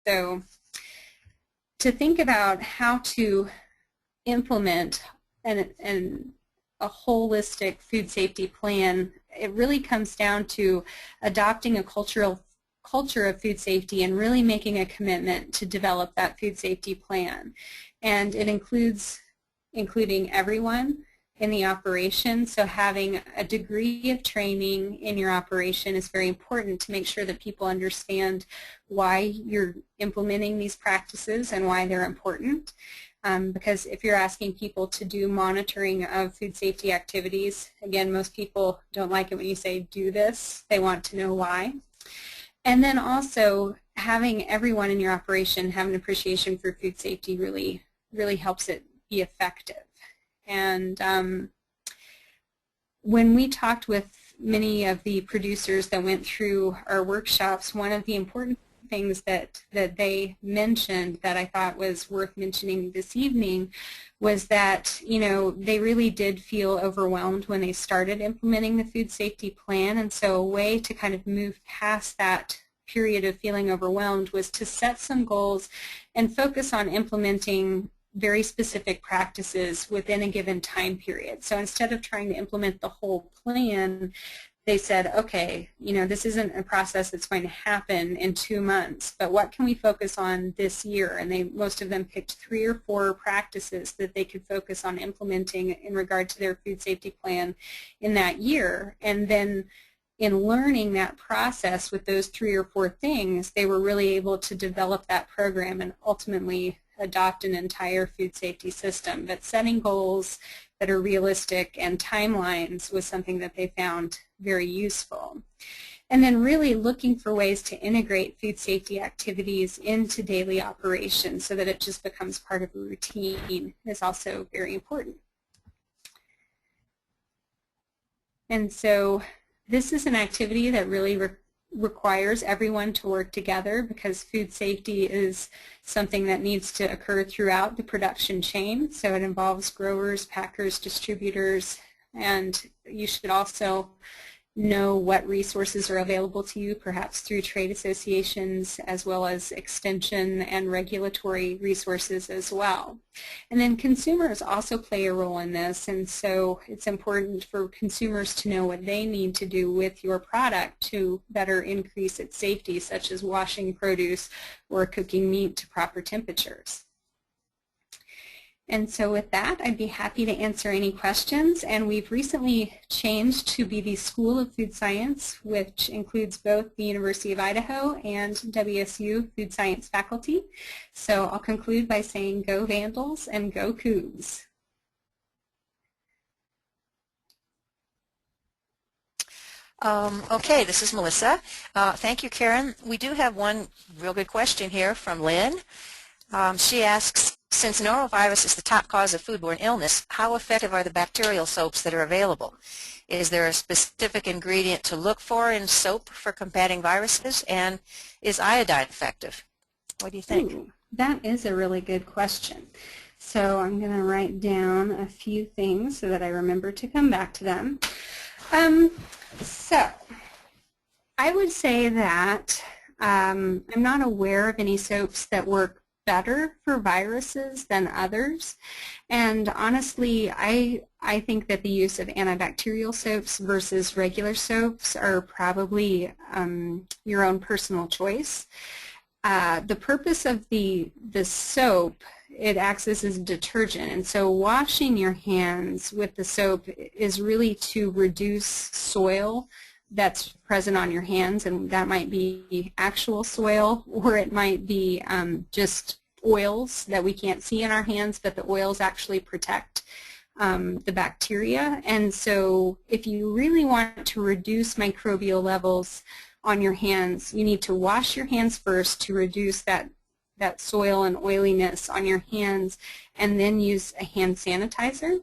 So to think about how to implement a holistic food safety plan, it really comes down to adopting a culture of food safety and really making a commitment to develop that food safety plan. And it including everyone in the operation, so having a degree of training in your operation is very important to make sure that people understand why you're implementing these practices and why they're important. Because if you're asking people to do monitoring of food safety activities, again, most people don't like it when you say do this. They want to know why. And then also having everyone in your operation have an appreciation for food safety really helps it be effective. And when we talked with many of the producers that went through our workshops, one of the important things that they mentioned that I thought was worth mentioning this evening was that, they really did feel overwhelmed when they started implementing the food safety plan, and so a way to kind of move past that period of feeling overwhelmed was to set some goals and focus on implementing very specific practices within a given time period. So instead of trying to implement the whole plan, they said, okay, this isn't a process that's going to happen in 2 months, but what can we focus on this year? And most of them picked 3 or 4 practices that they could focus on implementing in regard to their food safety plan in that year. And then in learning that process with those 3 or 4 things, they were really able to develop that program and ultimately adopt an entire food safety system. But setting goals that are realistic and timelines was something that they found very useful. And then really looking for ways to integrate food safety activities into daily operations so that it just becomes part of a routine is also very important. And so this is an activity that really requires everyone to work together, because food safety is something that needs to occur throughout the production chain. So it involves growers, packers, distributors, and you should also know what resources are available to you, perhaps through trade associations, as well as extension and regulatory resources as well. And then consumers also play a role in this, and so it's important for consumers to know what they need to do with your product to better increase its safety, such as washing produce or cooking meat to proper temperatures. And so with that, I'd be happy to answer any questions. And we've recently changed to be the School of Food Science, which includes both the University of Idaho and WSU food science faculty. So I'll conclude by saying go Vandals and go Cougs. Okay, this is Melissa. Thank you, Karen. We do have one real good question here from Lynn. She asks, since norovirus is the top cause of foodborne illness, how effective are the bacterial soaps that are available? Is there a specific ingredient to look for in soap for combating viruses? And is iodine effective? What do you think? Ooh, that is a really good question. So I'm going to write down a few things so that I remember to come back to them. So I would say that I'm not aware of any soaps that work better for viruses than others, and honestly I think that the use of antibacterial soaps versus regular soaps are probably your own personal choice. The purpose of the soap, it acts as a detergent, and so washing your hands with the soap is really to reduce soil that's present on your hands, and that might be actual soil, or it might be just oils that we can't see in our hands, but the oils actually protect the bacteria. And so if you really want to reduce microbial levels on your hands, you need to wash your hands first to reduce that soil and oiliness on your hands, and then use a hand sanitizer.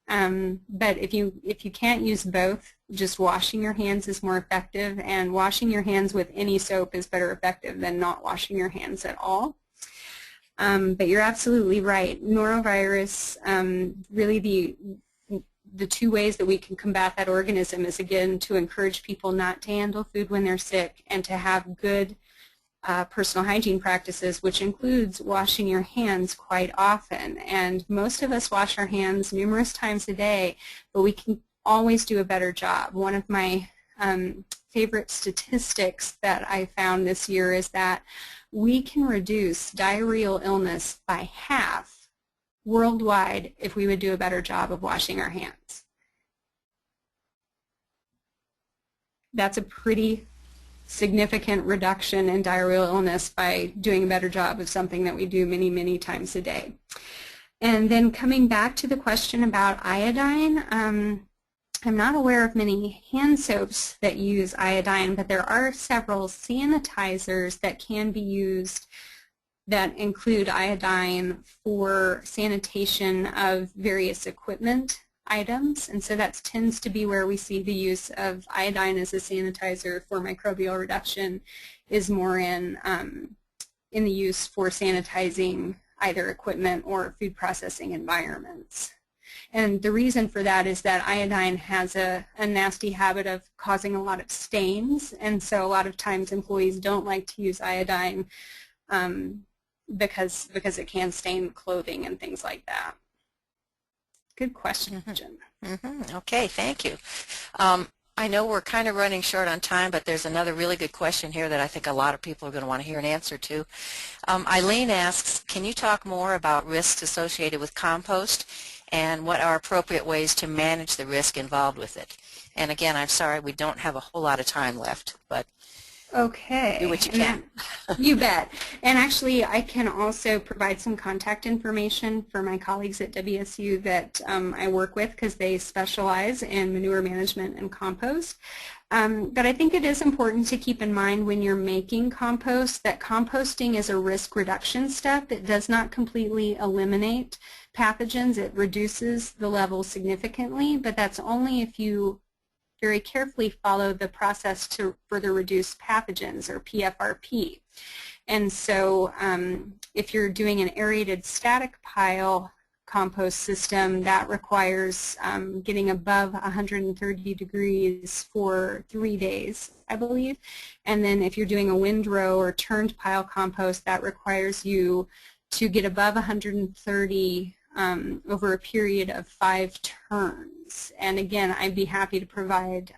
But if you can't use both, just washing your hands is more effective, and washing your hands with any soap is better effective than not washing your hands at all. But you're absolutely right. Norovirus, really the 2 ways that we can combat that organism is, again, to encourage people not to handle food when they're sick, and to have good personal hygiene practices, which includes washing your hands quite often. And most of us wash our hands numerous times a day, but we can always do a better job. One of my favorite statistics that I found this year is that we can reduce diarrheal illness by half worldwide if we would do a better job of washing our hands. That's a pretty significant reduction in diarrheal illness by doing a better job of something that we do many, many times a day. And then coming back to the question about iodine, I'm not aware of many hand soaps that use iodine, but there are several sanitizers that can be used that include iodine for sanitation of various equipment items, and so that tends to be where we see the use of iodine as a sanitizer for microbial reduction is more in the use for sanitizing either equipment or food processing environments. And the reason for that is that iodine has a nasty habit of causing a lot of stains, and so a lot of times employees don't like to use iodine because it can stain clothing and things like that. Good question, Jen. Okay, thank you. I know we're kind of running short on time, but there's another really good question here that I think a lot of people are going to want to hear an answer to. Eileen asks, can you talk more about risks associated with compost and what are appropriate ways to manage the risk involved with it? And again, I'm sorry, we don't have a whole lot of time left, but okay. Do what you can. You bet. And actually, I can also provide some contact information for my colleagues at WSU that I work with because they specialize in manure management and compost. But I think it is important to keep in mind when you're making compost that composting is a risk reduction step. It does not completely eliminate pathogens. It reduces the level significantly, but that's only if you very carefully follow the process to further reduce pathogens, or PFRP. And so if you're doing an aerated static pile compost system, that requires getting above 130 degrees for 3 days, I believe. And then if you're doing a windrow or turned pile compost, that requires you to get above 130 over a period of 5 turns. And again, I'd be happy to provide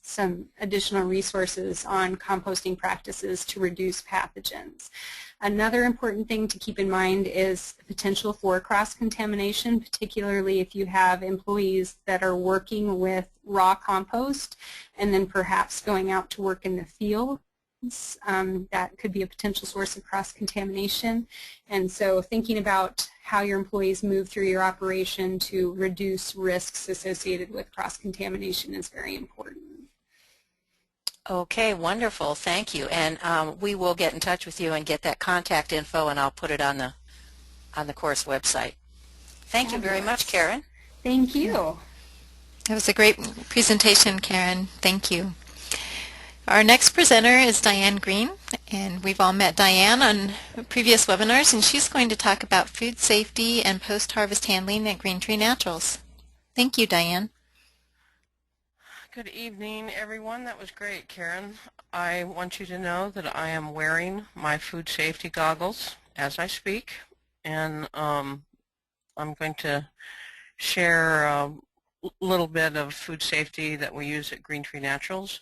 some additional resources on composting practices to reduce pathogens. Another important thing to keep in mind is the potential for cross-contamination, particularly if you have employees that are working with raw compost and then perhaps going out to work in the field. That could be a potential source of cross-contamination. And so thinking about how your employees move through your operation to reduce risks associated with cross-contamination is very important. Okay, wonderful. Thank you. And we will get in touch with you and get that contact info, and I'll put it on the course website. Thank you very much, Karen. Thank you. That was a great presentation, Karen. Thank you. Our next presenter is Diane Green, and we've all met Diane on previous webinars, and she's going to talk about food safety and post-harvest handling at Green Tree Naturals. Thank you, Diane. Good evening, everyone. That was great, Karen. I want you to know that I am wearing my food safety goggles as I speak, and I'm going to share a little bit of food safety that we use at Green Tree Naturals.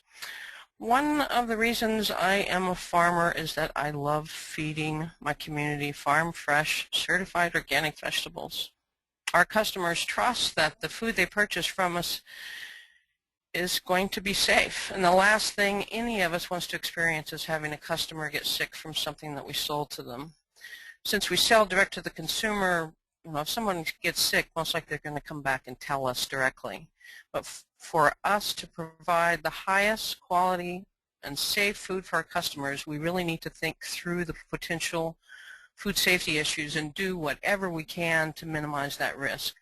One of the reasons I am a farmer is that I love feeding my community farm fresh, certified organic vegetables. Our customers trust that the food they purchase from us is going to be safe, and the last thing any of us wants to experience is having a customer get sick from something that we sold to them. Since we sell direct to the consumer, if someone gets sick, most likely they're going to come back and tell us directly. But for us to provide the highest quality and safe food for our customers, we really need to think through the potential food safety issues and do whatever we can to minimize that risk.